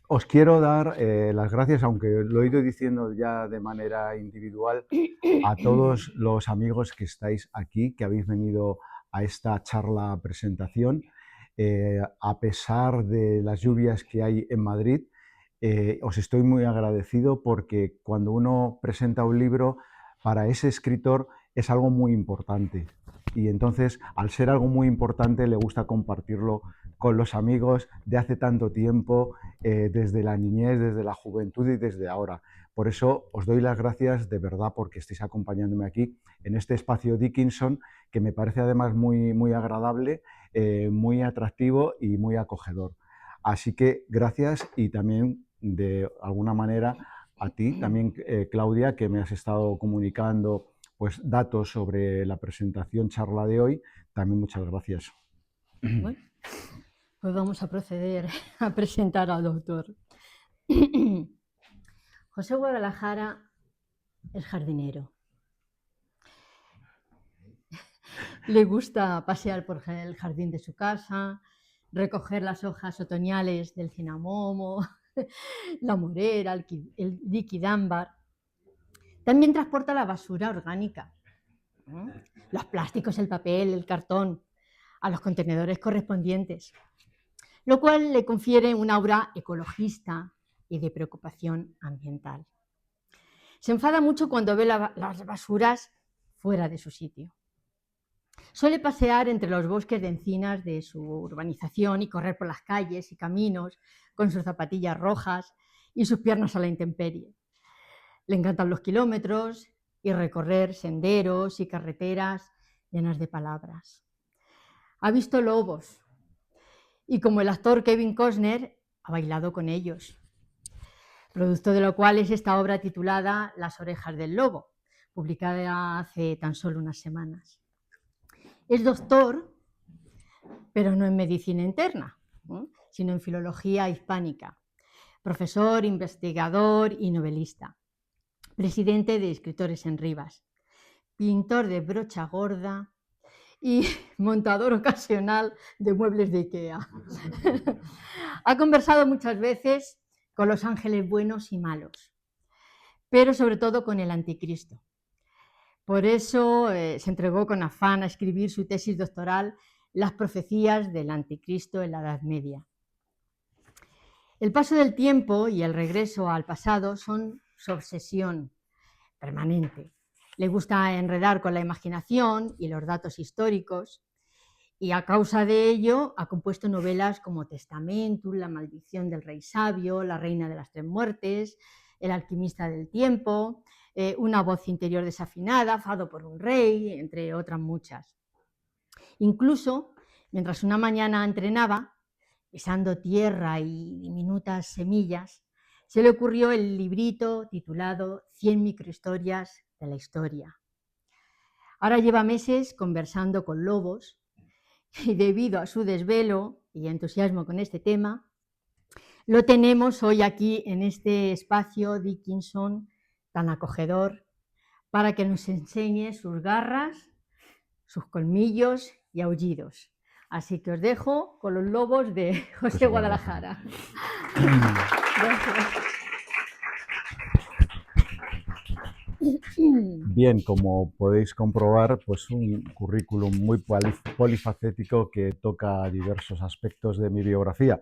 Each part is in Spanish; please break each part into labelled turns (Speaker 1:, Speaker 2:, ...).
Speaker 1: Os quiero dar las gracias, aunque lo he ido diciendo ya de manera individual, a todos los amigos que estáis aquí, que habéis venido a esta charla presentación. A pesar de las lluvias que hay en Madrid, os estoy muy agradecido porque cuando uno presenta un libro, para ese escritor es algo muy importante. Y entonces, al ser algo muy importante, le gusta compartirlo con los amigos de hace tanto tiempo, desde la niñez, desde la juventud y desde ahora. Por eso os doy las gracias de verdad porque estéis acompañándome aquí en este espacio Dickinson, que me parece además muy, muy agradable, muy atractivo y muy acogedor. Así que gracias, y también de alguna manera a ti, también Claudia, que me has estado comunicando pues, datos sobre la presentación charla de hoy. También muchas gracias.
Speaker 2: Bueno, pues vamos a proceder a presentar al doctor. José Guadalajara es jardinero. Le gusta pasear por el jardín de su casa, recoger las hojas otoñales del cinamomo, la morera, el liquidámbar. También transporta la basura orgánica, los plásticos, el papel, el cartón, a los contenedores correspondientes, lo cual le confiere un aura ecologista y de preocupación ambiental. Se enfada mucho cuando ve las basuras fuera de su sitio. Suele pasear entre los bosques de encinas de su urbanización y correr por las calles y caminos con sus zapatillas rojas y sus piernas a la intemperie. Le encantan los kilómetros y recorrer senderos y carreteras llenas de palabras. Ha visto lobos y, como el actor Kevin Costner, ha bailado con ellos, producto de lo cual es esta obra titulada Las orejas del lobo, publicada hace tan solo unas semanas. Es doctor, pero no en medicina interna, sino en filología hispánica, profesor, investigador y novelista, presidente de Escritores en Rivas, pintor de brocha gorda y montador ocasional de muebles de IKEA. Ha conversado muchas veces con los ángeles buenos y malos, pero sobre todo con el anticristo. Por eso se entregó con afán a escribir su tesis doctoral, Las profecías del anticristo en la Edad Media. El paso del tiempo y el regreso al pasado son su obsesión permanente. Le gusta enredar con la imaginación y los datos históricos, y a causa de ello ha compuesto novelas como Testamentum, La maldición del rey sabio, La reina de las tres muertes, El alquimista del tiempo, Una voz interior desafinada, Fado por un rey, entre otras muchas. Incluso, mientras una mañana entrenaba, pisando tierra y diminutas semillas, se le ocurrió el librito titulado 100 microhistorias de la historia. Ahora lleva meses conversando con lobos y, debido a su desvelo y entusiasmo con este tema, lo tenemos hoy aquí en este espacio Dickinson tan acogedor para que nos enseñe sus garras, sus colmillos y aullidos. Así que os dejo con los lobos de José Guadalajara. Gracias.
Speaker 1: Bien, como podéis comprobar, pues un currículum muy polifacético que toca diversos aspectos de mi biografía,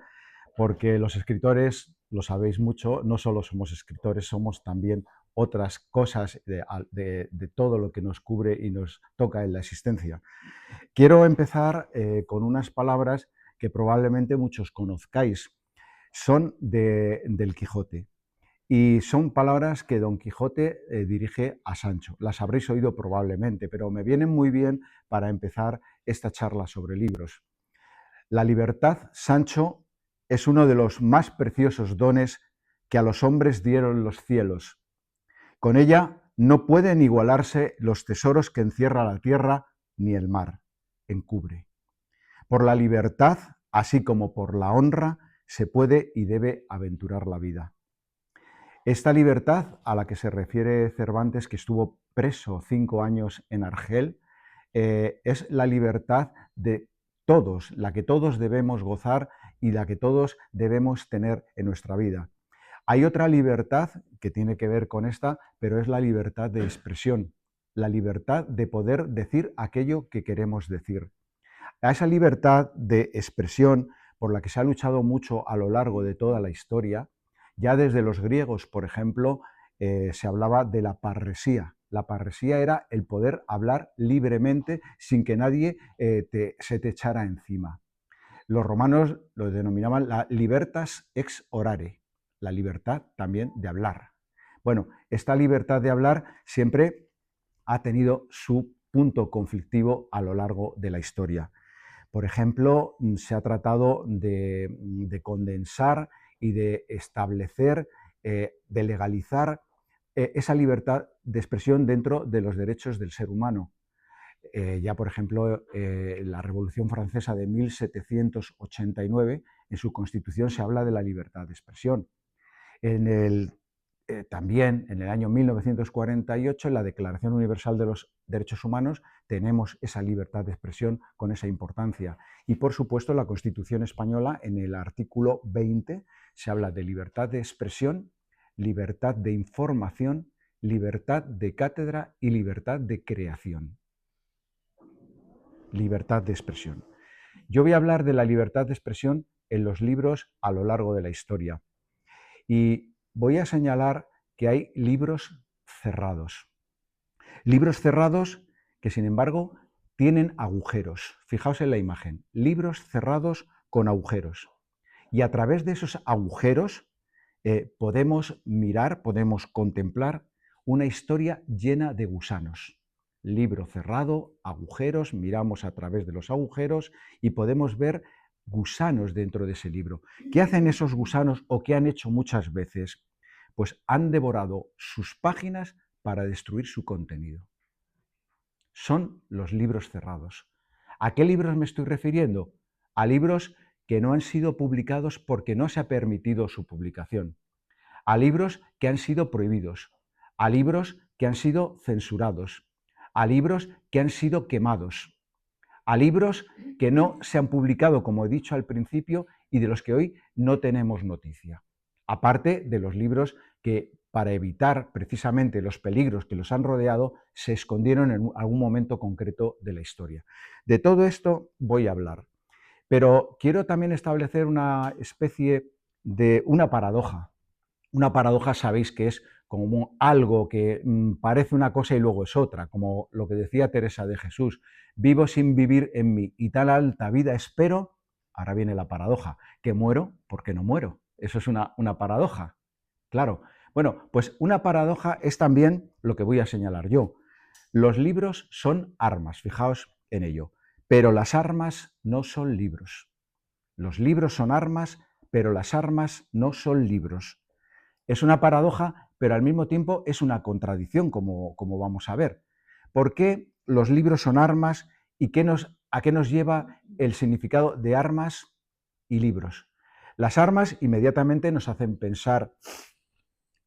Speaker 1: porque los escritores, lo sabéis mucho, no solo somos escritores, somos también otras cosas de todo lo que nos cubre y nos toca en la existencia. Quiero empezar con unas palabras que probablemente muchos conozcáis. Son del Quijote. Y son palabras que Don Quijote dirige a Sancho. Las habréis oído probablemente, pero me vienen muy bien para empezar esta charla sobre libros. La libertad, Sancho, es uno de los más preciosos dones que a los hombres dieron los cielos. Con ella no pueden igualarse los tesoros que encierra la tierra ni el mar encubre. Por la libertad, así como por la honra, se puede y debe aventurar la vida. Esta libertad a la que se refiere Cervantes, que estuvo preso 5 años en Argel, es la libertad de todos, la que todos debemos gozar y la que todos debemos tener en nuestra vida. Hay otra libertad que tiene que ver con esta, pero es la libertad de expresión, la libertad de poder decir aquello que queremos decir. A esa libertad de expresión por la que se ha luchado mucho a lo largo de toda la historia, ya desde los griegos, por ejemplo, se hablaba de la parresía. La parresía era el poder hablar libremente sin que nadie se te echara encima. Los romanos lo denominaban la libertas ex orare, la libertad también de hablar. Bueno, esta libertad de hablar siempre ha tenido su punto conflictivo a lo largo de la historia. Por ejemplo, se ha tratado de condensar y de establecer, de legalizar esa libertad de expresión dentro de los derechos del ser humano. Ya, por ejemplo, la Revolución Francesa de 1789, en su Constitución se habla de la libertad de expresión. También en el año 1948, en la Declaración Universal de los Derechos Humanos, tenemos esa libertad de expresión con esa importancia. Y, por supuesto, la Constitución española, en el artículo 20, se habla de libertad de expresión, libertad de información, libertad de cátedra y libertad de creación. Libertad de expresión. Yo voy a hablar de la libertad de expresión en los libros a lo largo de la historia. Y voy a señalar que hay libros cerrados. Libros cerrados que, sin embargo, tienen agujeros. Fijaos en la imagen. Libros cerrados con agujeros. Y a través de esos agujeros podemos mirar, podemos contemplar una historia llena de gusanos. Libro cerrado, agujeros, miramos a través de los agujeros y podemos ver gusanos dentro de ese libro. ¿Qué hacen esos gusanos o qué han hecho muchas veces? Pues han devorado sus páginas para destruir su contenido. Son los libros cerrados. ¿A qué libros me estoy refiriendo? A libros que no han sido publicados porque no se ha permitido su publicación. A libros que han sido prohibidos. A libros que han sido censurados. A libros que han sido quemados. A libros que no se han publicado, como he dicho al principio, y de los que hoy no tenemos noticia. Aparte de los libros que, para evitar precisamente los peligros que los han rodeado, se escondieron en algún momento concreto de la historia. De todo esto voy a hablar, pero quiero también establecer una especie de una paradoja. Una paradoja, sabéis que es como algo que parece una cosa y luego es otra, como lo que decía Teresa de Jesús: vivo sin vivir en mí y tal alta vida espero. Ahora viene la paradoja, que muero porque no muero. Eso es una paradoja, claro. Bueno, pues una paradoja es también lo que voy a señalar yo. Los libros son armas, fijaos en ello, pero las armas no son libros. Los libros son armas, pero las armas no son libros. Es una paradoja, pero al mismo tiempo es una contradicción, como vamos a ver. ¿Por qué los libros son armas y a qué nos lleva el significado de armas y libros? Las armas inmediatamente nos hacen pensar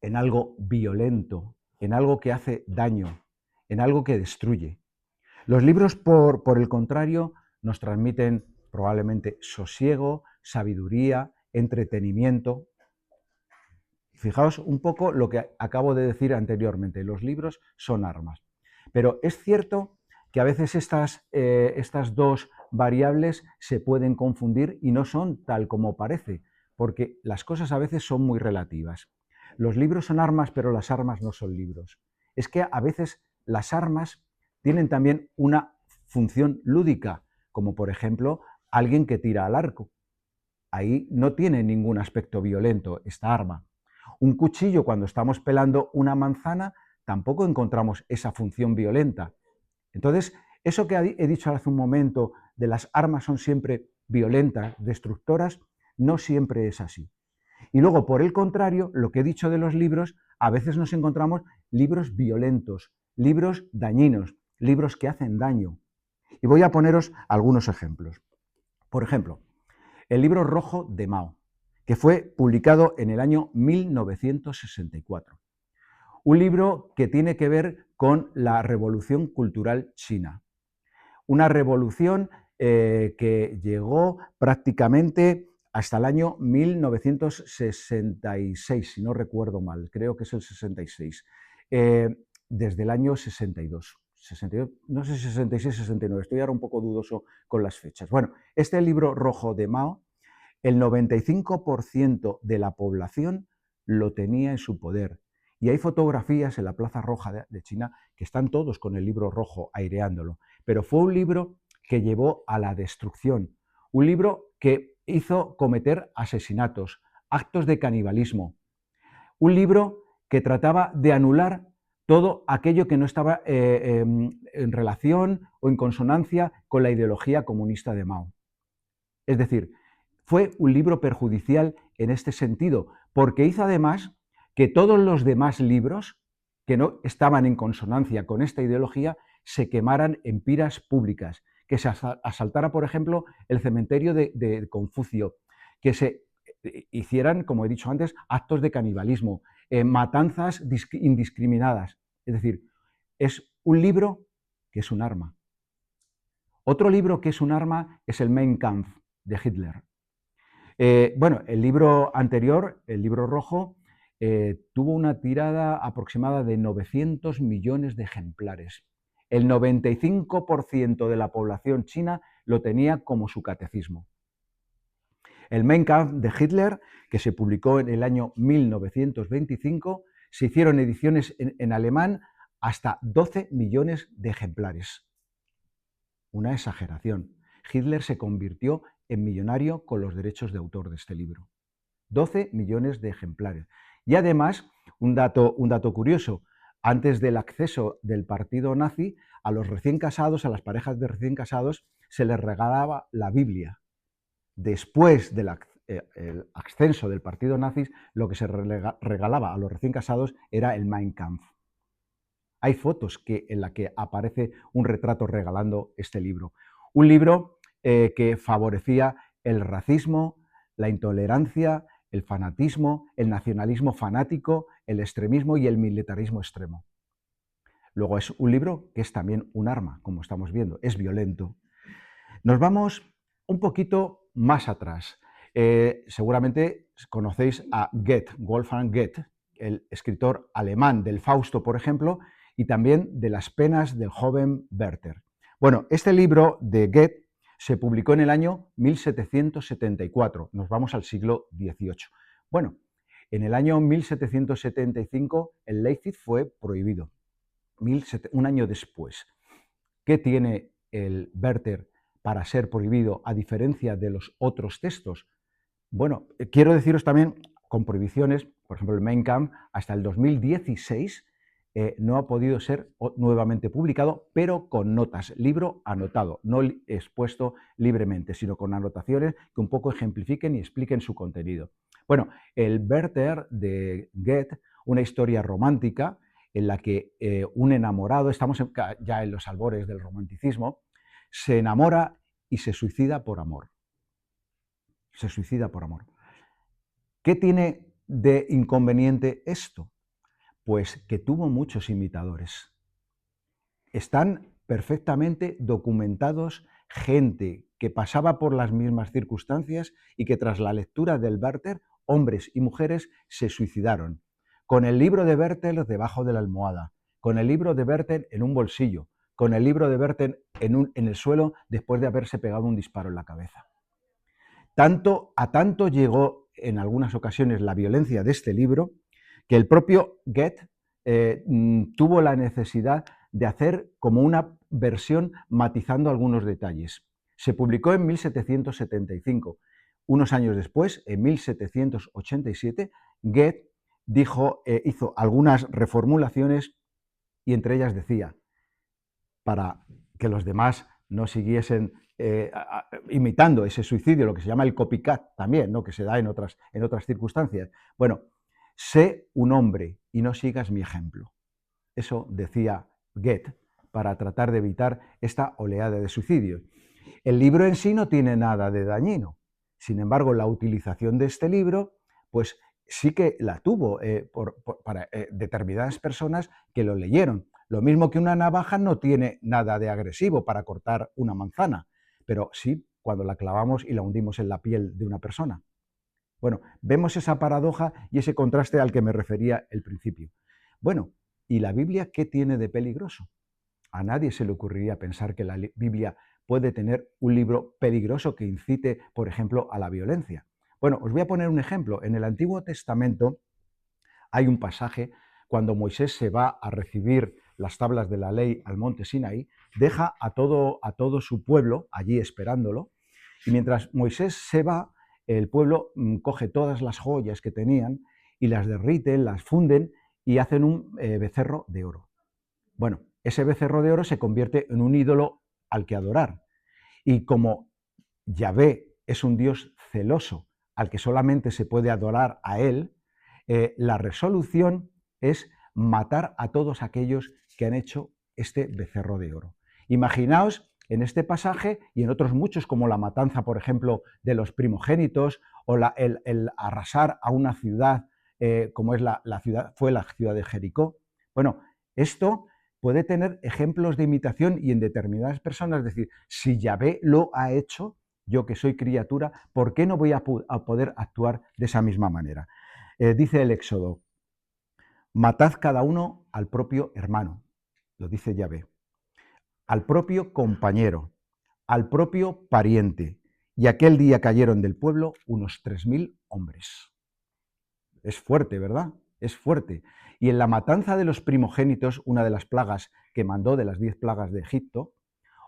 Speaker 1: en algo violento, en algo que hace daño, en algo que destruye. Los libros, por el contrario, nos transmiten probablemente sosiego, sabiduría, entretenimiento. Fijaos un poco lo que acabo de decir anteriormente, los libros son armas. Pero es cierto que a veces estas dos variables se pueden confundir y no son tal como parece, porque las cosas a veces son muy relativas. Los libros son armas, pero las armas no son libros. Es que a veces las armas tienen también una función lúdica, como por ejemplo alguien que tira al arco. Ahí no tiene ningún aspecto violento esta arma. Un cuchillo, cuando estamos pelando una manzana, tampoco encontramos esa función violenta. Entonces, eso que he dicho hace un momento de las armas son siempre violentas, destructoras, no siempre es así. Y luego, por el contrario, lo que he dicho de los libros, a veces nos encontramos libros violentos, libros dañinos, libros que hacen daño. Y voy a poneros algunos ejemplos. Por ejemplo, el libro rojo de Mao, que fue publicado en el año 1964. Un libro que tiene que ver con la revolución cultural china. Una revolución que llegó prácticamente hasta el año 1966, si no recuerdo mal, creo que es el 66, desde el año 62. 62, no sé si 66, 69, estoy ahora un poco dudoso con las fechas. Bueno, este libro rojo de Mao, el 95% de la población lo tenía en su poder. Y hay fotografías en la Plaza Roja de China que están todos con el libro rojo aireándolo. Pero fue un libro que llevó a la destrucción, un libro que hizo cometer asesinatos, actos de canibalismo, un libro que trataba de anular todo aquello que no estaba en relación o en consonancia con la ideología comunista de Mao. Es decir, fue un libro perjudicial en este sentido, porque hizo además que todos los demás libros que no estaban en consonancia con esta ideología se quemaran en piras públicas, que se asaltara, por ejemplo, el cementerio de Confucio, que se hicieran, como he dicho antes, actos de canibalismo, matanzas indiscriminadas. Es decir, es un libro que es un arma. Otro libro que es un arma es el Mein Kampf de Hitler. Bueno, el libro anterior, el libro rojo, tuvo una tirada aproximada de 900 millones de ejemplares. El 95% de la población china lo tenía como su catecismo. El Mein Kampf de Hitler, que se publicó en el año 1925, se hicieron ediciones en alemán hasta 12 millones de ejemplares. Una exageración. Hitler se convirtió en millonario con los derechos de autor de este libro. 12 millones de ejemplares. Y además, un dato curioso, antes del acceso del partido nazi, a los recién casados, a las parejas de recién casados, se les regalaba la Biblia. Después del ascenso del partido nazi, lo que se regalaba a los recién casados era el Mein Kampf. Hay fotos en las que aparece un retrato regalando este libro. Un libro que favorecía el racismo, la intolerancia, el fanatismo, el nacionalismo fanático, el extremismo y el militarismo extremo. Luego es un libro que es también un arma, como estamos viendo, es violento. Nos vamos un poquito más atrás. Seguramente conocéis a Goethe, Wolfgang Goethe, el escritor alemán del Fausto, por ejemplo, y también de las penas del joven Werther. Bueno, este libro de Goethe se publicó en el año 1774, nos vamos al siglo XVIII. Bueno, en el año 1775 el Leipzig fue prohibido, un año después. ¿Qué tiene el Werther para ser prohibido a diferencia de los otros textos? Bueno, quiero deciros también con prohibiciones, por ejemplo el Mein Kampf hasta el 2016 no ha podido ser nuevamente publicado, pero con notas, libro anotado, no expuesto libremente, sino con anotaciones que un poco ejemplifiquen y expliquen su contenido. Bueno, el Werther de Goethe, una historia romántica en la que un enamorado, estamos ya en los albores del romanticismo, se enamora y se suicida por amor. Se suicida por amor. ¿Qué tiene de inconveniente esto? Pues que tuvo muchos imitadores. Están perfectamente documentados gente que pasaba por las mismas circunstancias y que tras la lectura del Werther, hombres y mujeres se suicidaron, con el libro de Werther debajo de la almohada, con el libro de Werther en un bolsillo, con el libro de Werther en el suelo después de haberse pegado un disparo en la cabeza. A tanto llegó en algunas ocasiones la violencia de este libro que el propio Goethe tuvo la necesidad de hacer como una versión matizando algunos detalles. Se publicó en 1775. Unos años después, en 1787, Goethe hizo algunas reformulaciones y entre ellas decía, para que los demás no siguiesen imitando ese suicidio, lo que se llama el copycat también, ¿no? Que se da en otras circunstancias. Bueno, sé un hombre y no sigas mi ejemplo. Eso decía Goethe para tratar de evitar esta oleada de suicidios. El libro en sí no tiene nada de dañino. Sin embargo, la utilización de este libro, pues sí que la tuvo para determinadas personas que lo leyeron. Lo mismo que una navaja no tiene nada de agresivo para cortar una manzana, pero sí cuando la clavamos y la hundimos en la piel de una persona. Bueno, vemos esa paradoja y ese contraste al que me refería al principio. Bueno, ¿y la Biblia qué tiene de peligroso? A nadie se le ocurriría pensar que la Biblia puede tener un libro peligroso que incite, por ejemplo, a la violencia. Bueno, os voy a poner un ejemplo. En el Antiguo Testamento hay un pasaje cuando Moisés se va a recibir las tablas de la ley al monte Sinaí, deja a todo su pueblo allí esperándolo, y mientras Moisés se va, el pueblo coge todas las joyas que tenían y las derriten, las funden y hacen un becerro de oro. Bueno, ese becerro de oro se convierte en un ídolo al que adorar. Y como Yahvé es un Dios celoso al que solamente se puede adorar a él, la resolución es matar a todos aquellos que han hecho este becerro de oro. Imaginaos en este pasaje y en otros muchos, como la matanza, por ejemplo, de los primogénitos o el arrasar a una ciudad, como es fue la ciudad de Jericó. Bueno, esto puede tener ejemplos de imitación y en determinadas personas, es decir, si Yahvé lo ha hecho, yo que soy criatura, ¿por qué no voy a poder actuar de esa misma manera? Dice el Éxodo, matad cada uno al propio hermano, lo dice Yahvé, al propio compañero, al propio pariente, y aquel día cayeron del pueblo unos 3000 hombres. Es fuerte, ¿verdad? Es fuerte. Y en la matanza de los primogénitos, una de las plagas que mandó de las 10 plagas de Egipto,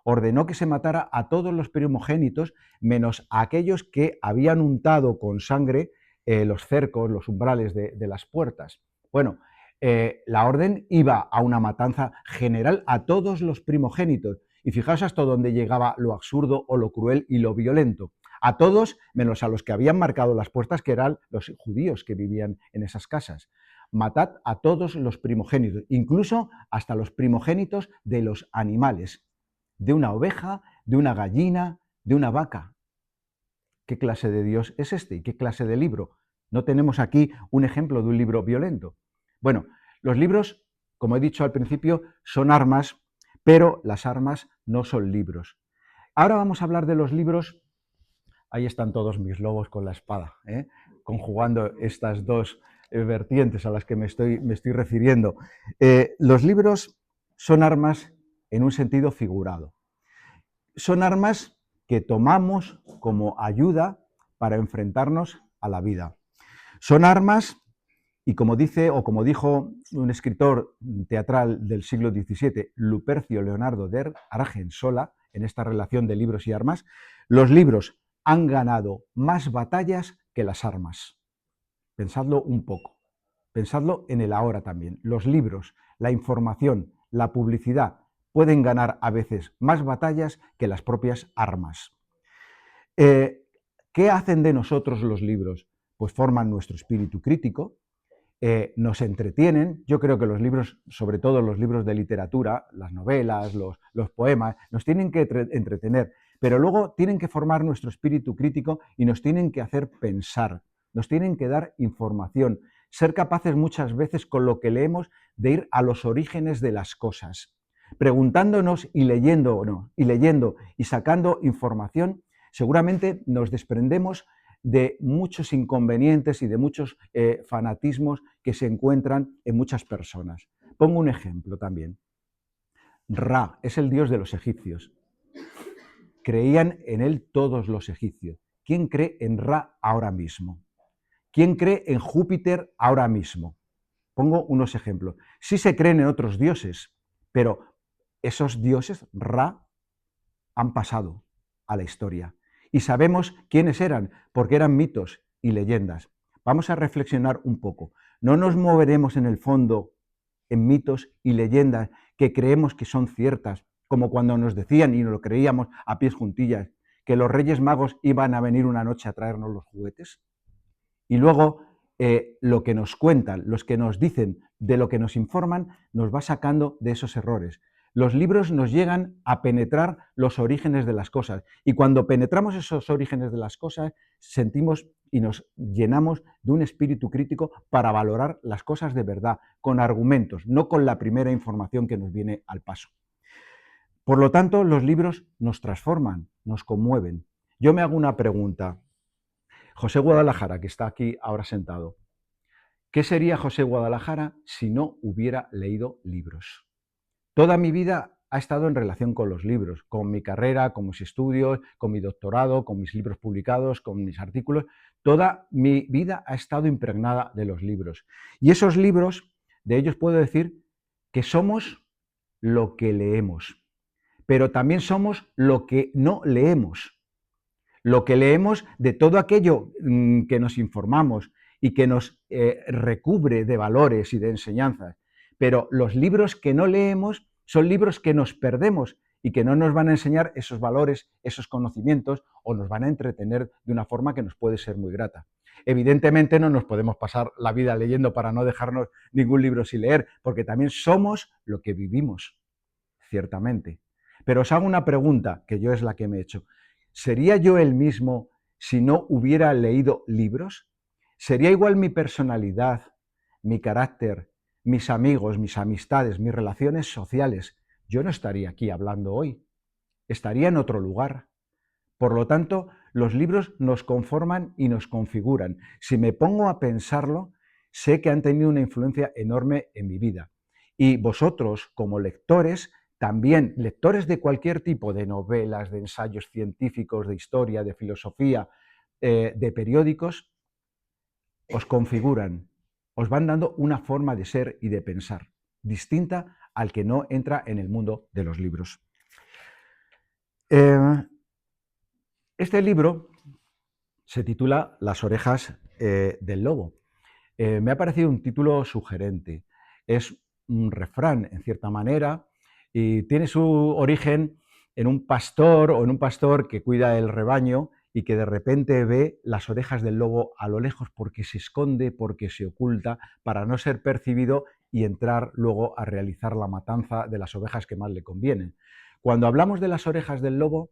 Speaker 1: ordenó que se matara a todos los primogénitos, menos a aquellos que habían untado con sangre los cercos, los umbrales de las puertas. Bueno, la orden iba a una matanza general a todos los primogénitos. Y fijaos hasta dónde llegaba lo absurdo o lo cruel y lo violento. A todos, menos a los que habían marcado las puertas, que eran los judíos que vivían en esas casas. Matad a todos los primogénitos, incluso hasta los primogénitos de los animales, de una oveja, de una gallina, de una vaca. ¿Qué clase de Dios es este? ¿Y qué clase de libro? No tenemos aquí un ejemplo de un libro violento. Bueno, los libros, como he dicho al principio, son armas, pero las armas no son libros. Ahora vamos a hablar de los libros. Ahí están todos mis lobos con la espada, conjugando estas dos vertientes a las que me estoy refiriendo. Los libros son armas en un sentido figurado. Son armas que tomamos como ayuda para enfrentarnos a la vida. Son armas, y como dice o como dijo un escritor teatral del siglo XVII, Lupercio Leonardo de Argensola, en esta relación de libros y armas, los libros han ganado más batallas que las armas. Pensadlo un poco. Pensadlo en el ahora también. Los libros, la información, la publicidad pueden ganar a veces más batallas que las propias armas. ¿Qué hacen de nosotros los libros? Pues forman nuestro espíritu crítico, nos entretienen. Yo creo que los libros, sobre todo los libros de literatura, las novelas, los poemas, nos tienen que entretener, pero luego tienen que formar nuestro espíritu crítico y nos tienen que hacer pensar, nos tienen que dar información, ser capaces muchas veces con lo que leemos de ir a los orígenes de las cosas. Preguntándonos y leyendo y sacando información, seguramente nos desprendemos de muchos inconvenientes y de muchos fanatismos que se encuentran en muchas personas. Pongo un ejemplo también. Ra es el dios de los egipcios. Creían en él todos los egipcios. ¿Quién cree en Ra ahora mismo? ¿Quién cree en Júpiter ahora mismo? Pongo unos ejemplos. Sí se creen en otros dioses, pero esos dioses, Ra, han pasado a la historia. Y sabemos quiénes eran, porque eran mitos y leyendas. Vamos a reflexionar un poco. No nos moveremos en el fondo en mitos y leyendas que creemos que son ciertas, como cuando nos decían, y nos lo creíamos a pies juntillas, que los Reyes Magos iban a venir una noche a traernos los juguetes. Y luego lo que nos cuentan, los que nos dicen, de lo que nos informan, nos va sacando de esos errores. Los libros nos llegan a penetrar los orígenes de las cosas, y cuando penetramos esos orígenes de las cosas, sentimos y nos llenamos de un espíritu crítico para valorar las cosas de verdad, con argumentos, no con la primera información que nos viene al paso. Por lo tanto, los libros nos transforman, nos conmueven. yo me hago una pregunta. José Guadalajara, que está aquí ahora sentado, ¿qué sería José Guadalajara si no hubiera leído libros? Toda mi vida ha estado en relación con los libros, con mi carrera, con mis estudios, con mi doctorado, con mis libros publicados, con mis artículos. Toda mi vida ha estado impregnada de los libros. Y esos libros, de ellos puedo decir que somos lo que leemos, pero también somos lo que no leemos. Lo que leemos de todo aquello que nos informamos y que nos recubre de valores y de enseñanzas. Pero los libros que no leemos son libros que nos perdemos y que no nos van a enseñar esos valores, esos conocimientos, o nos van a entretener de una forma que nos puede ser muy grata. Evidentemente no nos podemos pasar la vida leyendo para no dejarnos ningún libro sin leer, porque también somos lo que vivimos, ciertamente. Pero os hago una pregunta, que yo es la que me he hecho. ¿Sería yo el mismo si no hubiera leído libros? ¿Sería igual mi personalidad, mi carácter, mis amigos, mis amistades, mis relaciones sociales? Yo no estaría aquí hablando hoy, estaría en otro lugar. Por lo tanto, los libros nos conforman y nos configuran. Si me pongo a pensarlo, sé que han tenido una influencia enorme en mi vida. Y vosotros, como lectores, también lectores de cualquier tipo, de novelas, de ensayos científicos, de historia, de filosofía, de periódicos, os configuran, os van dando una forma de ser y de pensar, distinta al que no entra en el mundo de los libros. Este libro se titula Las orejas del lobo. Me ha parecido un título sugerente. Es un refrán, en cierta manera, y tiene su origen en un pastor o en un pastor que cuida el rebaño y que de repente ve las orejas del lobo a lo lejos porque se esconde, porque se oculta, para no ser percibido y entrar luego a realizar la matanza de las ovejas que más le convienen. Cuando hablamos de las orejas del lobo,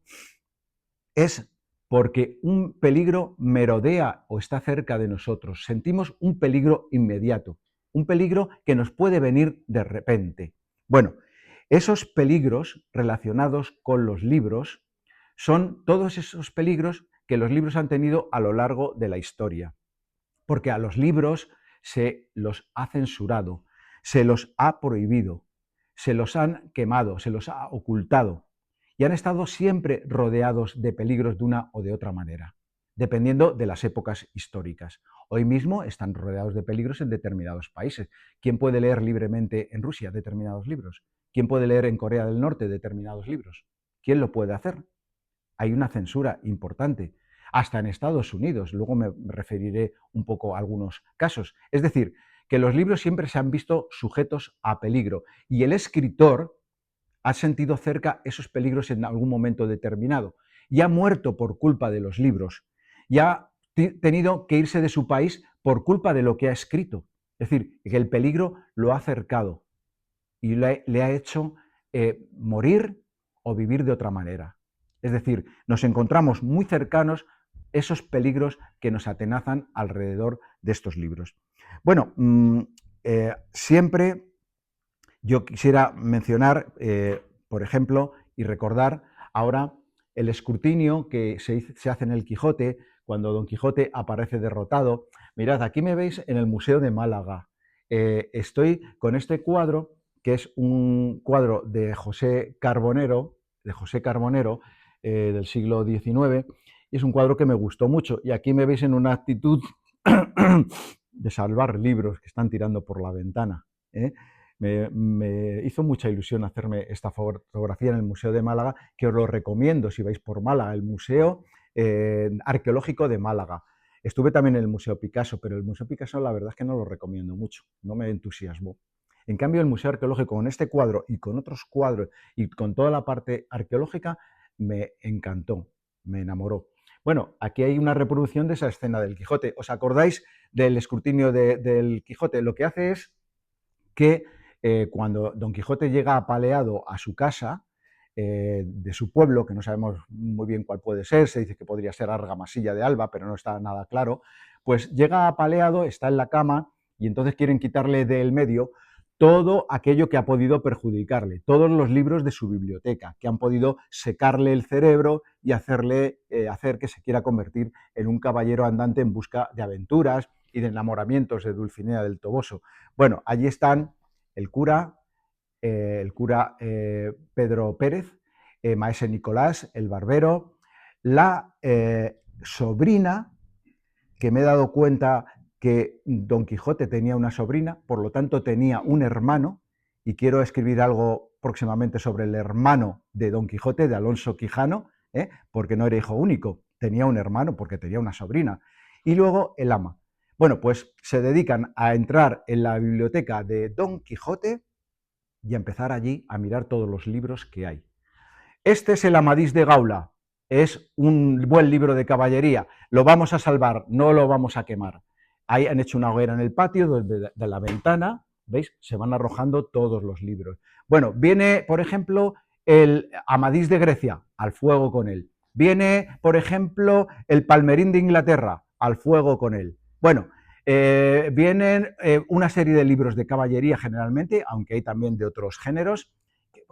Speaker 1: es porque un peligro merodea o está cerca de nosotros. Sentimos un peligro inmediato, un peligro que nos puede venir de repente. Bueno, esos peligros relacionados con los libros son todos esos peligros que los libros han tenido a lo largo de la historia, porque a los libros se los ha censurado, se los ha prohibido, se los han quemado, se los ha ocultado y han estado siempre rodeados de peligros de una o de otra manera, dependiendo de las épocas históricas. Hoy mismo están rodeados de peligros en determinados países. ¿Quién puede leer libremente en Rusia determinados libros? ¿Quién puede leer en Corea del Norte determinados libros? ¿Quién lo puede hacer? Hay una censura importante, hasta en Estados Unidos. Luego me referiré un poco a algunos casos. Es decir, que los libros siempre se han visto sujetos a peligro y el escritor ha sentido cerca esos peligros en algún momento determinado y ha muerto por culpa de los libros y ha tenido que irse de su país por culpa de lo que ha escrito. Es decir, que el peligro lo ha acercado y le ha hecho morir o vivir de otra manera. Es decir, nos encontramos muy cercanos esos peligros que nos atenazan alrededor de estos libros. Bueno, siempre yo quisiera mencionar, por ejemplo, y recordar ahora el escrutinio que se hace en el Quijote cuando Don Quijote aparece derrotado. Mirad, aquí me veis en el Museo de Málaga. Estoy con este cuadro, que es un cuadro de José Carbonero, del siglo XIX, y es un cuadro que me gustó mucho. Y aquí me veis en una actitud de salvar libros que están tirando por la ventana. Me hizo mucha ilusión hacerme esta fotografía en el Museo de Málaga, que os lo recomiendo si vais por Málaga, el Museo Arqueológico de Málaga. Estuve también en el Museo Picasso, pero el Museo Picasso la verdad es que no lo recomiendo mucho, no me entusiasmó. En cambio, el Museo Arqueológico, con este cuadro y con otros cuadros y con toda la parte arqueológica, me encantó, me enamoró. Bueno, aquí hay una reproducción de esa escena del Quijote. ¿Os acordáis del escrutinio del Quijote? Lo que hace es que cuando Don Quijote llega apaleado a su casa, de su pueblo, que no sabemos muy bien cuál puede ser, se dice que podría ser Argamasilla de Alba, pero no está nada claro, pues llega apaleado, está en la cama y entonces quieren quitarle del medio todo aquello que ha podido perjudicarle, todos los libros de su biblioteca, que han podido secarle el cerebro y hacer que se quiera convertir en un caballero andante en busca de aventuras y de enamoramientos de Dulcinea del Toboso. Bueno, allí están el cura Pedro Pérez, maese Nicolás, el barbero, la sobrina, que me he dado cuenta que Don Quijote tenía una sobrina, por lo tanto tenía un hermano, y quiero escribir algo próximamente sobre el hermano de Don Quijote, de Alonso Quijano, porque no era hijo único, tenía un hermano porque tenía una sobrina. Y luego el ama. Bueno, pues se dedican a entrar en la biblioteca de Don Quijote y a empezar allí a mirar todos los libros que hay. Este es el Amadís de Gaula, es un buen libro de caballería, lo vamos a salvar, no lo vamos a quemar. Ahí han hecho una hoguera en el patio, desde la ventana, ¿veis? Se van arrojando todos los libros. Bueno, viene, por ejemplo, el Amadís de Grecia, al fuego con él. Viene, por ejemplo, el Palmerín de Inglaterra, al fuego con él. Bueno, vienen una serie de libros de caballería generalmente, aunque hay también de otros géneros,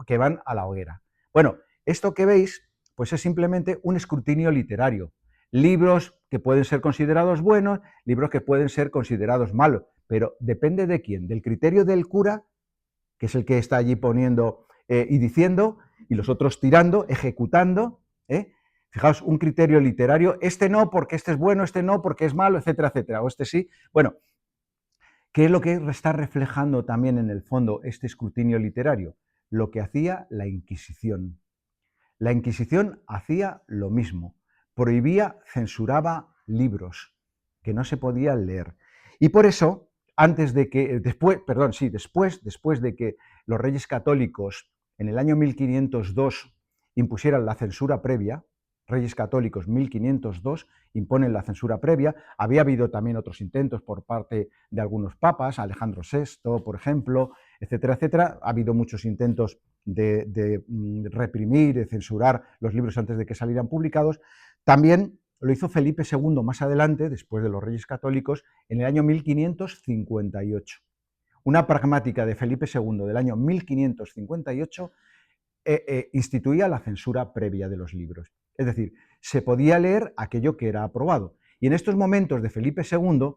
Speaker 1: que van a la hoguera. Bueno, esto que veis, pues es simplemente un escrutinio literario. Libros que pueden ser considerados buenos, libros que pueden ser considerados malos, pero depende de quién, del criterio del cura, que es el que está allí poniendo y diciendo, y los otros tirando, ejecutando. Fijaos, un criterio literario, este no porque este es bueno, este no porque es malo, etcétera, etcétera, o este sí. Bueno, ¿qué es lo que está reflejando también en el fondo este escrutinio literario? Lo que hacía la Inquisición. La Inquisición hacía lo mismo, prohibía, censuraba libros que no se podían leer. Y por eso, después de que los reyes católicos en el año 1502 impusieran la censura previa, reyes católicos 1502 imponen la censura previa, había habido también otros intentos por parte de algunos papas, Alejandro VI, por ejemplo, etcétera, etcétera, ha habido muchos intentos de reprimir, de censurar los libros antes de que salieran publicados. También lo hizo Felipe II más adelante, después de los Reyes Católicos, en el año 1558. Una pragmática de Felipe II del año 1558 instituía la censura previa de los libros. Es decir, se podía leer aquello que era aprobado. Y en estos momentos de Felipe II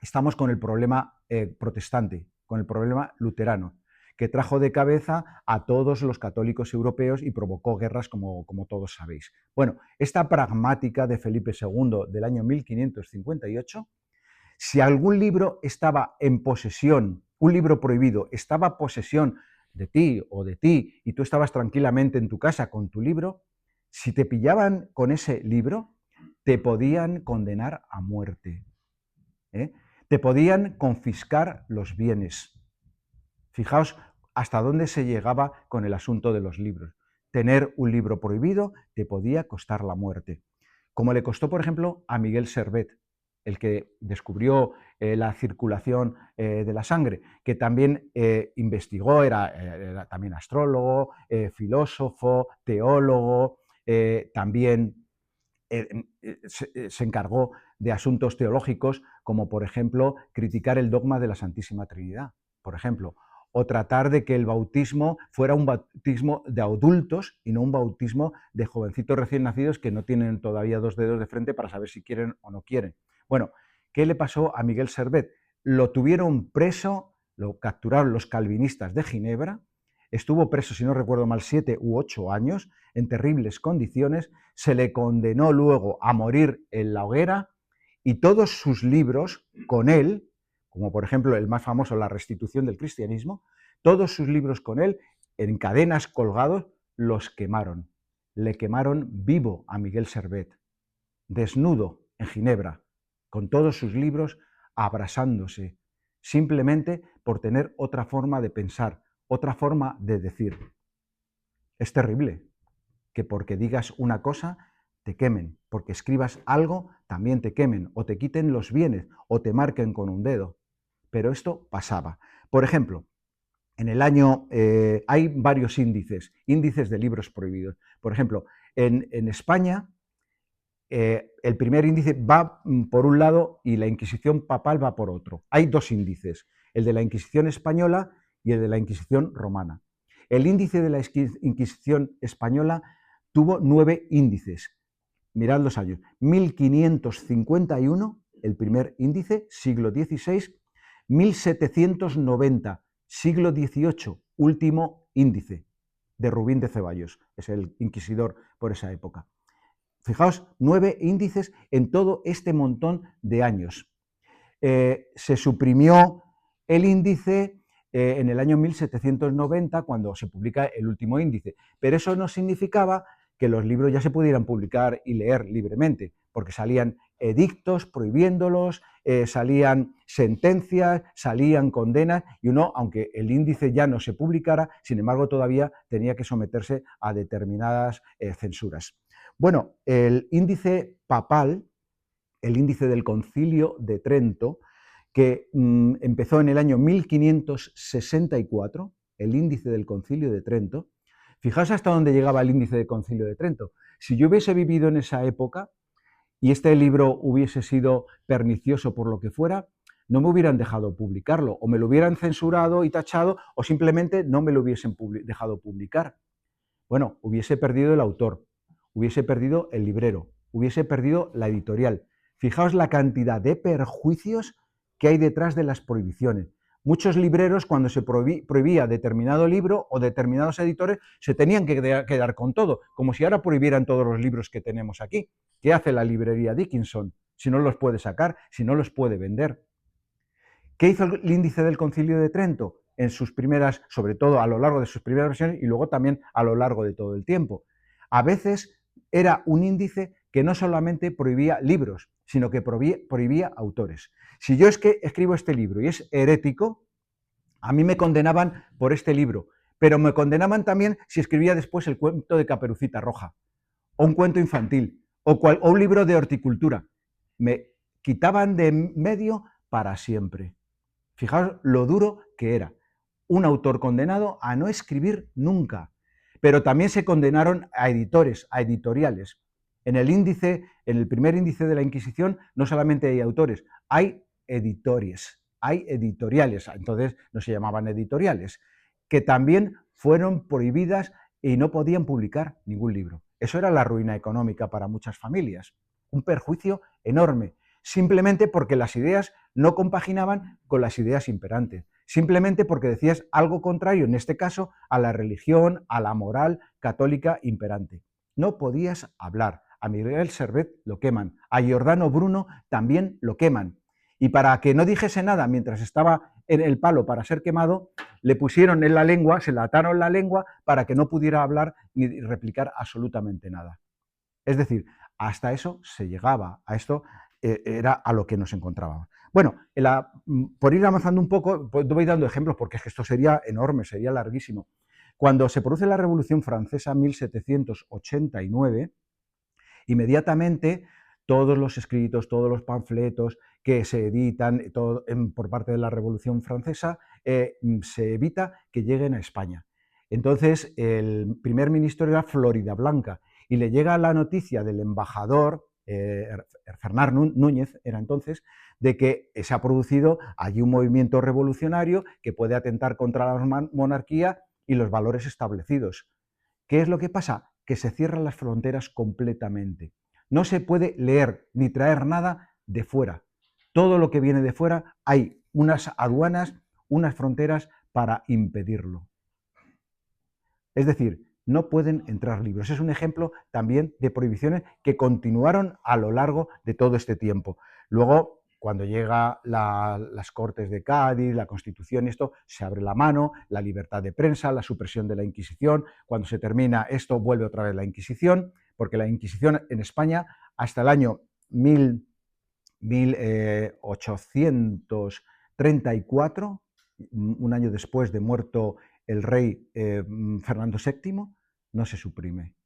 Speaker 1: estamos con el problema protestante, con el problema luterano, que trajo de cabeza a todos los católicos europeos y provocó guerras, como todos sabéis. Bueno, esta pragmática de Felipe II del año 1558, si algún libro estaba en posesión, un libro prohibido, estaba en posesión de ti o de ti, y tú estabas tranquilamente en tu casa con tu libro, si te pillaban con ese libro, te podían condenar a muerte. Te podían confiscar los bienes. Fijaos hasta dónde se llegaba con el asunto de los libros. Tener un libro prohibido te podía costar la muerte. Como le costó, por ejemplo, a Miguel Servet, el que descubrió la circulación de la sangre, que también investigó, era también astrólogo, filósofo, teólogo, también se encargó de asuntos teológicos, como por ejemplo criticar el dogma de la Santísima Trinidad, por ejemplo, o tratar de que el bautismo fuera un bautismo de adultos y no un bautismo de jovencitos recién nacidos que no tienen todavía 2 dedos de frente para saber si quieren o no quieren. Bueno, ¿qué le pasó a Miguel Servet? Lo tuvieron preso, lo capturaron los calvinistas de Ginebra, estuvo preso, si no recuerdo mal, 7 u 8 años, en terribles condiciones, se le condenó luego a morir en la hoguera y todos sus libros con él, como por ejemplo el más famoso, La Restitución del Cristianismo, todos sus libros con él, en cadenas colgados, los quemaron. Le quemaron vivo a Miguel Servet, desnudo en Ginebra, con todos sus libros abrasándose, simplemente por tener otra forma de pensar, otra forma de decir. Es terrible que porque digas una cosa te quemen, porque escribas algo también te quemen, o te quiten los bienes, o te marquen con un dedo. Pero esto pasaba. Por ejemplo, en el año hay varios índices de libros prohibidos. Por ejemplo, en España el primer índice va por un lado y la Inquisición papal va por otro. Hay 2 índices, el de la Inquisición española y el de la Inquisición romana. El índice de la Inquisición española tuvo 9 índices. Mirad los años. 1551, el primer índice, siglo XVI. 1790, siglo XVIII, último índice, de Rubín de Ceballos, es el inquisidor por esa época. Fijaos, 9 índices en todo este montón de años. Se suprimió el índice en el año 1790, cuando se publica el último índice, pero eso no significaba que los libros ya se pudieran publicar y leer libremente, porque salían edictos prohibiéndolos, salían sentencias, salían condenas, y uno, aunque el índice ya no se publicara, sin embargo todavía tenía que someterse a determinadas censuras. Bueno, el índice papal, el índice del Concilio de Trento, que empezó en el año 1564, el índice del Concilio de Trento. Fijaos hasta dónde llegaba el índice del Concilio de Trento. Si yo hubiese vivido en esa época y este libro hubiese sido pernicioso por lo que fuera, no me hubieran dejado publicarlo, o me lo hubieran censurado y tachado, o simplemente no me lo hubiesen dejado publicar. Bueno, hubiese perdido el autor, hubiese perdido el librero, hubiese perdido la editorial. Fijaos la cantidad de perjuicios que hay detrás de las prohibiciones. Muchos libreros, cuando se prohibía determinado libro o determinados editores, se tenían que quedar con todo, como si ahora prohibieran todos los libros que tenemos aquí. ¿Qué hace la librería Dickinson si no los puede sacar, si no los puede vender? ¿Qué hizo el índice del Concilio de Trento? En sus primeras, sobre todo a lo largo de sus primeras versiones y luego también a lo largo de todo el tiempo. A veces era un índice que no solamente prohibía libros, sino que prohibía autores. Si yo es que escribo este libro y es herético, a mí me condenaban por este libro, pero me condenaban también si escribía después el cuento de Caperucita Roja, o un cuento infantil, o un libro de horticultura. Me quitaban de medio para siempre. Fijaos lo duro que era. Un autor condenado a no escribir nunca. Pero también se condenaron a editores, a editoriales. En el primer índice de la Inquisición, no solamente hay autores, hay editores, hay editoriales, entonces no se llamaban editoriales, que también fueron prohibidas y no podían publicar ningún libro. Eso era la ruina económica para muchas familias, un perjuicio enorme, simplemente porque las ideas no compaginaban con las ideas imperantes, simplemente porque decías algo contrario, en este caso, a la religión, a la moral católica imperante. No podías hablar. A Miguel Servet lo queman, a Giordano Bruno también lo queman. Y para que no dijese nada mientras estaba en el palo para ser quemado, le pusieron en la lengua, se le ataron la lengua para que no pudiera hablar ni replicar absolutamente nada. Es decir, hasta eso se llegaba, a esto era a lo que nos encontrábamos. Bueno, por ir avanzando un poco, pues voy dando ejemplos porque es que esto sería enorme, sería larguísimo. Cuando se produce la Revolución Francesa en 1789, inmediatamente todos los escritos, todos los panfletos que se editan por parte de la Revolución Francesa, se evita que lleguen a España. Entonces, el primer ministro era Floridablanca y le llega la noticia del embajador, Fernán Núñez era entonces, de que se ha producido allí un movimiento revolucionario que puede atentar contra la monarquía y los valores establecidos. ¿Qué es lo que pasa? Que se cierran las fronteras completamente. No se puede leer ni traer nada de fuera. Todo lo que viene de fuera hay unas aduanas, unas fronteras para impedirlo. Es decir, no pueden entrar libros. Es un ejemplo también de prohibiciones que continuaron a lo largo de todo este tiempo. Luego, cuando llega las Cortes de Cádiz, la Constitución, esto se abre la mano, la libertad de prensa, la supresión de la Inquisición. Cuando se termina esto, vuelve otra vez la Inquisición, porque la Inquisición en España, hasta el año 1834, un año después de muerto el rey Fernando VII, no se suprime.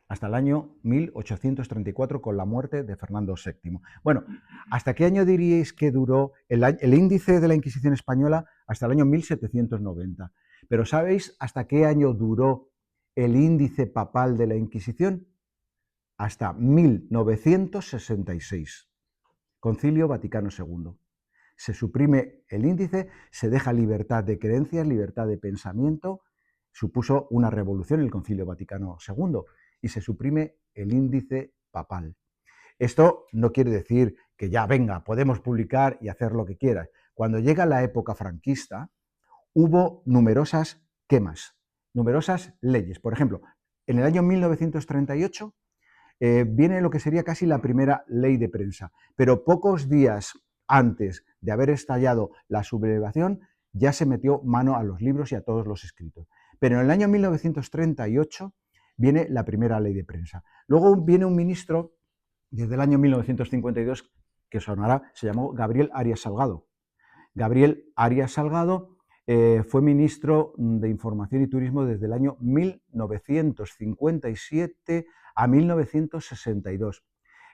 Speaker 1: Hasta el año 1834 con la muerte de Fernando VII. Bueno, ¿hasta qué año diríais que duró el índice de la Inquisición española? Hasta el año 1790. Pero ¿sabéis hasta qué año duró el índice papal de la Inquisición? Hasta 1966. Concilio Vaticano II. Se suprime el índice, se deja libertad de creencias, libertad de pensamiento. Supuso una revolución en el Concilio Vaticano II y se suprime el índice papal. Esto no quiere decir que ya venga, podemos publicar y hacer lo que quieras. Cuando llega la época franquista, hubo numerosas quemas, numerosas leyes. Por ejemplo, en el año 1938 viene lo que sería casi la primera ley de prensa, pero pocos días antes de haber estallado la sublevación ya se metió mano a los libros y a todos los escritos. Pero en el año 1938 viene la primera ley de prensa. Luego viene un ministro desde el año 1952 que sonará, se llamó Gabriel Arias Salgado. Gabriel Arias Salgado fue ministro de Información y Turismo desde el año 1957 a 1962.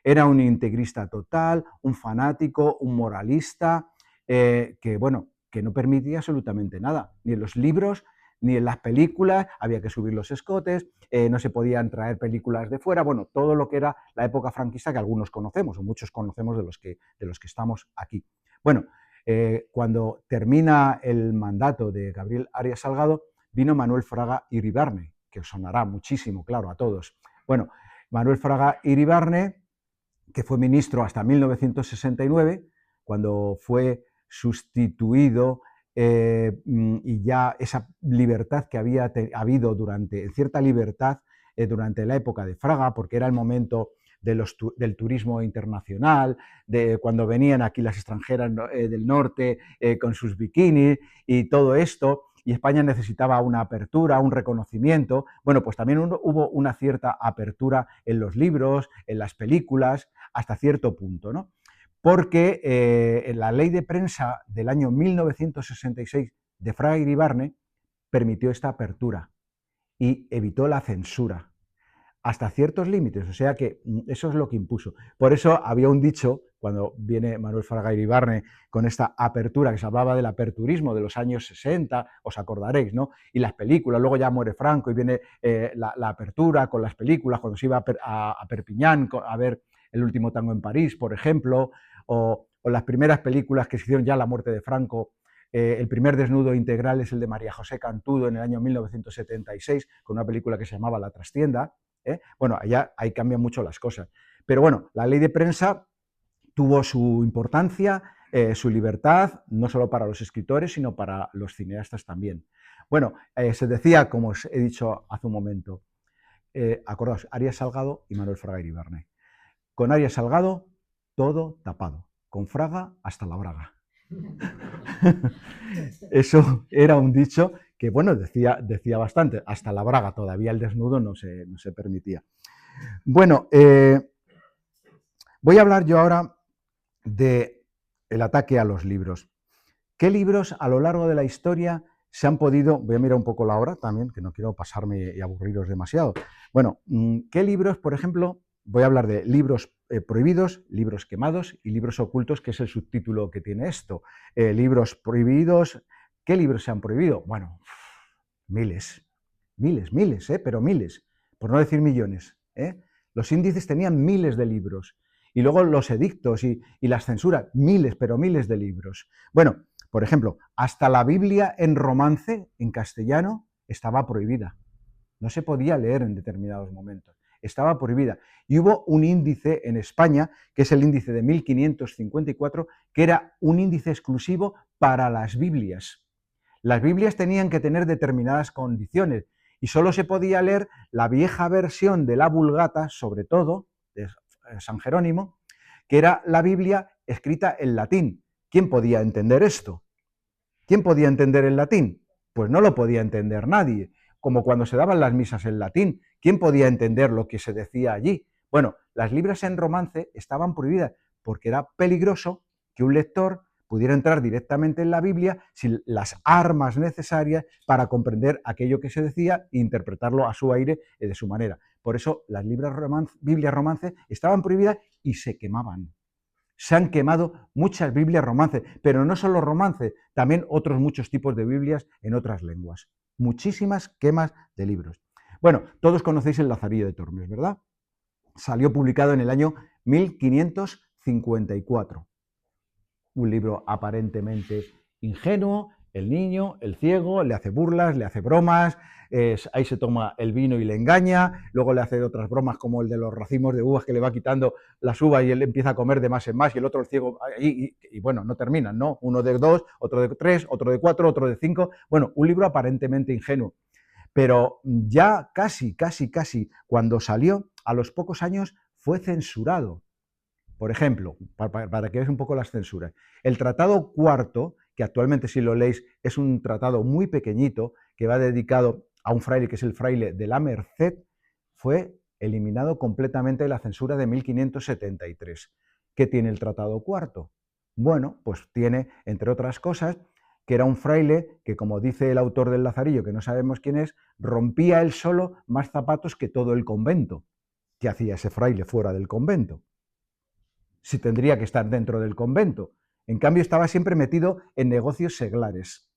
Speaker 1: Era un integrista total, un fanático, un moralista, que no permitía absolutamente nada, ni en los libros, ni en las películas, había que subir los escotes, no se podían traer películas de fuera, bueno, todo lo que era la época franquista que algunos conocemos, o muchos conocemos de los que estamos aquí. Bueno, cuando termina el mandato de Gabriel Arias Salgado, vino Manuel Fraga Iribarne, que os sonará muchísimo, claro, a todos. Bueno, Manuel Fraga Iribarne, que fue ministro hasta 1969, cuando fue sustituido y ya esa libertad que había habido cierta libertad durante la época de Fraga, porque era el momento del turismo internacional, de cuando venían aquí las extranjeras del norte con sus bikinis y todo esto, y España necesitaba una apertura, un reconocimiento. Bueno, pues también hubo una cierta apertura en los libros, en las películas, hasta cierto punto, ¿no? Porque en la ley de prensa del año 1966 de Fraga Iribarne permitió esta apertura y evitó la censura hasta ciertos límites, o sea que eso es lo que impuso. Por eso había un dicho, cuando viene Manuel Fraga Iribarne con esta apertura, que se hablaba del aperturismo de los años 60, os acordaréis, ¿no? Y las películas, luego ya muere Franco y viene la apertura con las películas, cuando se iba a Perpiñán a ver El último tango en París, por ejemplo, o las primeras películas que se hicieron ya la muerte de Franco. El primer desnudo integral es el de María José Cantudo en el año 1976, con una película que se llamaba La trastienda. Bueno, allá ahí cambian mucho las cosas. Pero bueno, la ley de prensa tuvo su importancia, su libertad, no solo para los escritores, sino para los cineastas también. Bueno, se decía, como os he dicho hace un momento, acordaos, Arias Salgado y Manuel Fraga Iribarne. Con Arias Salgado, todo tapado. Con Fraga, hasta la braga. Eso era un dicho que, bueno, decía bastante. Hasta la braga, todavía el desnudo no se permitía. Bueno, voy a hablar yo ahora del ataque a los libros. ¿Qué libros a lo largo de la historia se han podido... Voy a mirar un poco la hora también, que no quiero pasarme y aburriros demasiado. Bueno, ¿qué libros, por ejemplo? Voy a hablar de libros prohibidos, libros quemados y libros ocultos, que es el subtítulo que tiene esto. Libros prohibidos. ¿Qué libros se han prohibido? Bueno, miles, pero miles, por no decir millones. Los índices tenían miles de libros. Y luego los edictos y las censuras, miles, pero miles de libros. Bueno, por ejemplo, hasta la Biblia en romance, en castellano, estaba prohibida. No se podía leer en determinados momentos. Estaba prohibida. Y hubo un índice en España, que es el índice de 1554, que era un índice exclusivo para las Biblias. Las Biblias tenían que tener determinadas condiciones y solo se podía leer la vieja versión de la Vulgata, sobre todo, de San Jerónimo, que era la Biblia escrita en latín. ¿Quién podía entender esto? ¿Quién podía entender el latín? Pues no lo podía entender nadie. Como cuando se daban las misas en latín, ¿quién podía entender lo que se decía allí? Bueno, las libras en romance estaban prohibidas porque era peligroso que un lector pudiera entrar directamente en la Biblia sin las armas necesarias para comprender aquello que se decía e interpretarlo a su aire y de su manera. Por eso las Biblias romance estaban prohibidas y se quemaban. Se han quemado muchas Biblias romances, pero no solo romances, también otros muchos tipos de Biblias en otras lenguas. Muchísimas quemas de libros. Bueno, todos conocéis el Lazarillo de Tormes, ¿verdad? Salió publicado en el año 1554. un libro aparentemente ingenuo. El niño, el ciego, le hace burlas, le hace bromas, ahí se toma el vino y le engaña, luego le hace otras bromas como el de los racimos de uvas que le va quitando las uvas y él empieza a comer de más en más y el otro, el ciego, y bueno, no terminan, ¿no? Uno de 2, otro de 3, otro de 4, otro de 5, bueno, un libro aparentemente ingenuo. Pero ya casi, cuando salió, a los pocos años fue censurado. Por ejemplo, para que veáis un poco las censuras, el Tratado Cuarto, que actualmente si lo leéis es un tratado muy pequeñito, que va dedicado a un fraile que es el fraile de la Merced, fue eliminado completamente de la censura de 1573. ¿Qué tiene el Tratado Cuarto? Bueno, pues tiene, entre otras cosas, que era un fraile que, como dice el autor del Lazarillo, que no sabemos quién es, rompía él solo más zapatos que todo el convento. ¿Qué hacía ese fraile fuera del convento? Si tendría que estar dentro del convento. En cambio, estaba siempre metido en negocios seglares.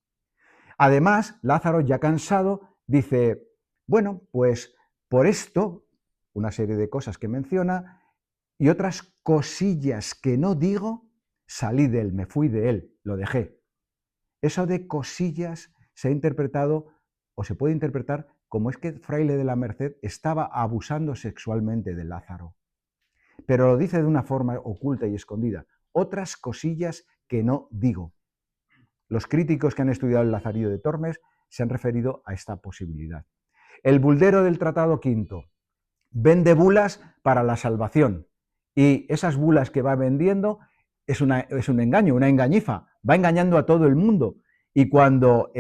Speaker 1: Además, Lázaro, ya cansado, dice, bueno, pues por esto, una serie de cosas que menciona, y otras cosillas que no digo, salí de él, me fui de él, lo dejé. Eso de cosillas se ha interpretado, o se puede interpretar, como es que Fraile de la Merced estaba abusando sexualmente de Lázaro. Pero lo dice de una forma oculta y escondida. Otras cosillas que no digo. Los críticos que han estudiado el Lazarillo de Tormes se han referido a esta posibilidad. El buldero del Tratado Quinto vende bulas para la salvación y esas bulas que va vendiendo es un engaño, una engañifa, va engañando a todo el mundo y cuando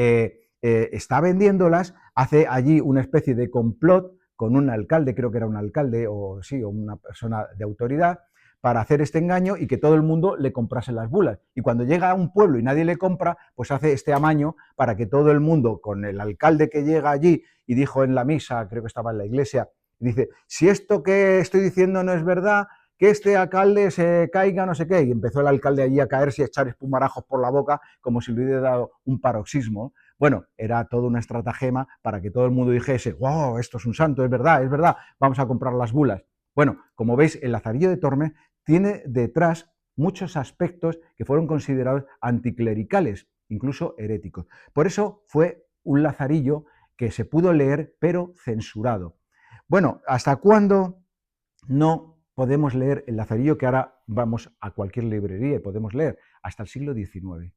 Speaker 1: está vendiéndolas hace allí una especie de complot con un alcalde, creo que era un alcalde o sí, o una persona de autoridad, para hacer este engaño y que todo el mundo le comprase las bulas. Y cuando llega a un pueblo y nadie le compra, pues hace este amaño para que todo el mundo, con el alcalde que llega allí y dijo en la misa, creo que estaba en la iglesia, dice, si esto que estoy diciendo no es verdad, que este alcalde se caiga, no sé qué. Y empezó el alcalde allí a caerse y a echar espumarajos por la boca como si le hubiera dado un paroxismo. Bueno, era toda una estratagema para que todo el mundo dijese, wow, esto es un santo, es verdad, vamos a comprar las bulas. Bueno, como veis, el Lazarillo de Tormes tiene detrás muchos aspectos que fueron considerados anticlericales, incluso heréticos. Por eso fue un Lazarillo que se pudo leer, pero censurado. Bueno, ¿hasta cuándo no podemos leer el Lazarillo, que ahora vamos a cualquier librería y podemos leer? Hasta el siglo XIX.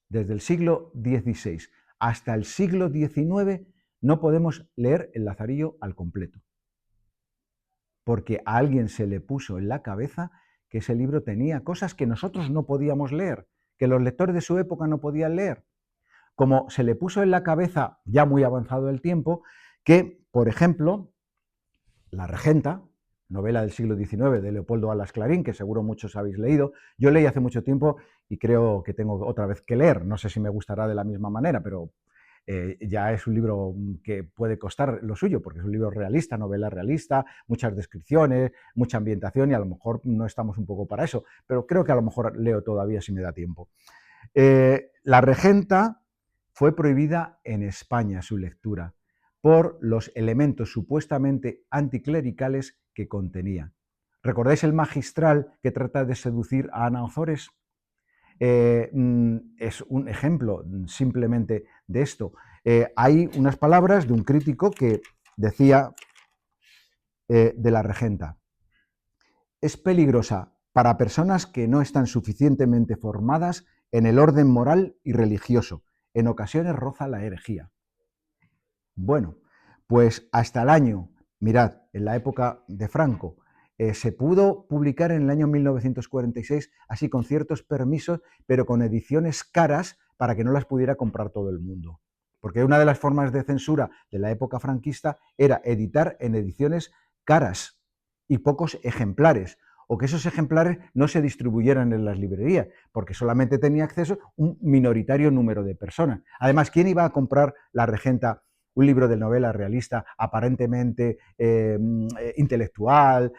Speaker 1: Desde el siglo XVI hasta el siglo XIX no podemos leer el Lazarillo al completo, porque a alguien se le puso en la cabeza que ese libro tenía cosas que nosotros no podíamos leer, que los lectores de su época no podían leer. Como se le puso en la cabeza, ya muy avanzado el tiempo, que, por ejemplo, La Regenta, novela del siglo XIX de Leopoldo Alas Clarín, que seguro muchos habéis leído. Yo leí hace mucho tiempo y creo que tengo otra vez que leer. No sé si me gustará de la misma manera, pero ya es un libro que puede costar lo suyo, porque es un libro realista, novela realista, muchas descripciones, mucha ambientación y a lo mejor no estamos un poco para eso, pero creo que a lo mejor leo todavía si me da tiempo. La Regenta fue prohibida en España su lectura por los elementos supuestamente anticlericales que contenía. ¿Recordáis el magistral que trata de seducir a Ana Ozores? Es un ejemplo simplemente de esto. Hay unas palabras de un crítico que decía de La Regenta: es peligrosa para personas que no están suficientemente formadas en el orden moral y religioso. En ocasiones roza la herejía. Bueno, pues hasta el año, mirad, en la época de Franco, se pudo publicar en el año 1946, así con ciertos permisos, pero con ediciones caras para que no las pudiera comprar todo el mundo. Porque una de las formas de censura de la época franquista era editar en ediciones caras y pocos ejemplares, o que esos ejemplares no se distribuyeran en las librerías, porque solamente tenía acceso un minoritario número de personas. Además, ¿quién iba a comprar La Regenta, un libro de novela realista aparentemente intelectual,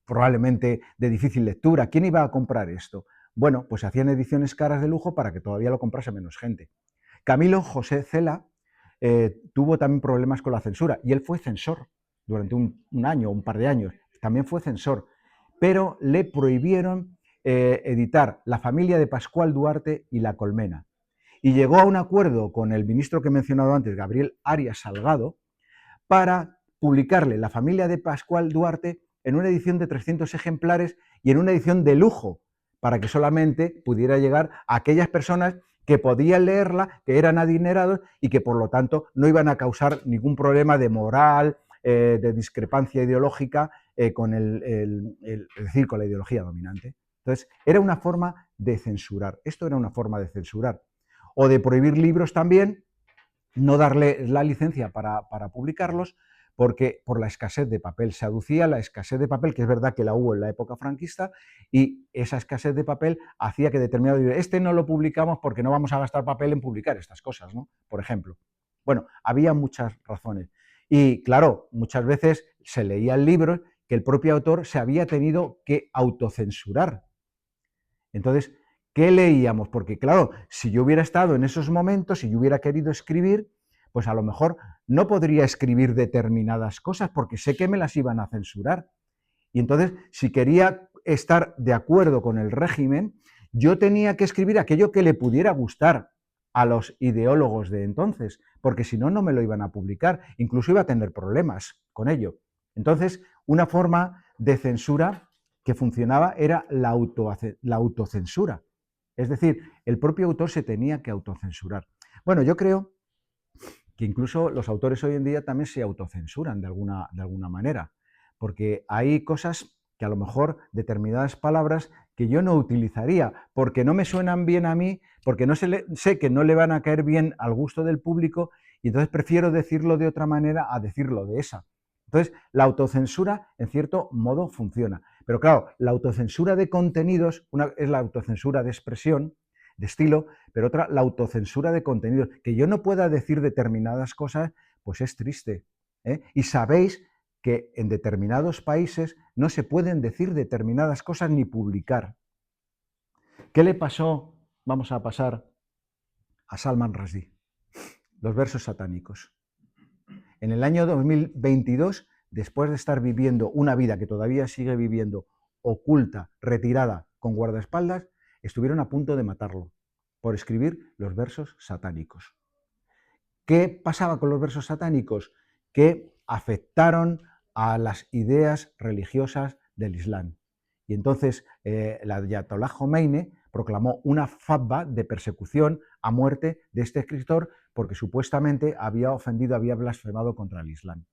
Speaker 1: probablemente de difícil lectura? ¿Quién iba a comprar esto? Bueno, pues hacían ediciones caras de lujo para que todavía lo comprase menos gente. Camilo José Cela tuvo también problemas con la censura y él fue censor durante un año o un par de años, también fue censor, pero le prohibieron editar La familia de Pascual Duarte y La Colmena. Y llegó a un acuerdo con el ministro que he mencionado antes, Gabriel Arias Salgado, para publicarle La familia de Pascual Duarte en una edición de 300 ejemplares y en una edición de lujo, para que solamente pudiera llegar a aquellas personas que podían leerla, que eran adinerados y que por lo tanto no iban a causar ningún problema de moral, de discrepancia ideológica con es decir, con la ideología dominante. Entonces, era una forma de censurar. Esto era una forma de censurar. O de prohibir libros también, no darle la licencia para publicarlos, porque por la escasez de papel se aducía la escasez de papel, que es verdad que la hubo en la época franquista, y esa escasez de papel hacía que determinado libro, este no lo publicamos porque no vamos a gastar papel en publicar estas cosas, ¿no? Por ejemplo. Bueno, había muchas razones. Y claro, muchas veces se leían libros que el propio autor se había tenido que autocensurar. Entonces, ¿qué leíamos? Porque claro, si yo hubiera estado en esos momentos, si yo hubiera querido escribir, pues a lo mejor no podría escribir determinadas cosas porque sé que me las iban a censurar. Y entonces, si quería estar de acuerdo con el régimen, yo tenía que escribir aquello que le pudiera gustar a los ideólogos de entonces, porque si no, no me lo iban a publicar, incluso iba a tener problemas con ello. Entonces, una forma de censura que funcionaba era la autocensura. Es decir, el propio autor se tenía que autocensurar. Bueno, yo creo que incluso los autores hoy en día también se autocensuran de alguna manera, porque hay cosas que a lo mejor determinadas palabras que yo no utilizaría porque no me suenan bien a mí, porque no sé que no le van a caer bien al gusto del público y entonces prefiero decirlo de otra manera a decirlo de esa. Entonces, la autocensura en cierto modo funciona. Pero claro, la autocensura de contenidos, una es la autocensura de expresión, de estilo, pero otra, la autocensura de contenidos. Que yo no pueda decir determinadas cosas, pues es triste. Y sabéis que en determinados países no se pueden decir determinadas cosas ni publicar. ¿Qué le pasó? Vamos a pasar a Salman Rushdie, los versos satánicos. En el año 2022, después de estar viviendo una vida que todavía sigue viviendo, oculta, retirada, con guardaespaldas, estuvieron a punto de matarlo por escribir los versos satánicos. ¿Qué pasaba con los versos satánicos? Que afectaron a las ideas religiosas del Islam. Y entonces el Ayatollah Khomeini proclamó una fatwa de persecución a muerte de este escritor porque supuestamente había ofendido, había blasfemado contra el Islam.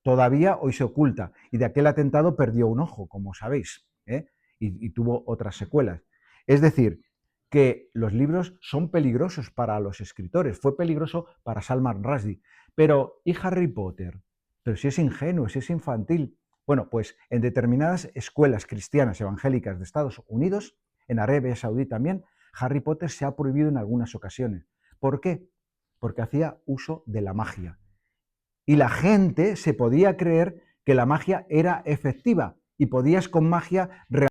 Speaker 1: Todavía hoy se oculta y de aquel atentado perdió un ojo, como sabéis, y tuvo otras secuelas. Es decir, que los libros son peligrosos para los escritores. Fue peligroso para Salman Rushdie. Pero, ¿y Harry Potter? Pero si es ingenuo, si es infantil. Bueno, pues en determinadas escuelas cristianas evangélicas de Estados Unidos, en Arabia Saudí también, Harry Potter se ha prohibido en algunas ocasiones. ¿Por qué? Porque hacía uso de la magia. Y la gente se podía creer que la magia era efectiva y podías con magia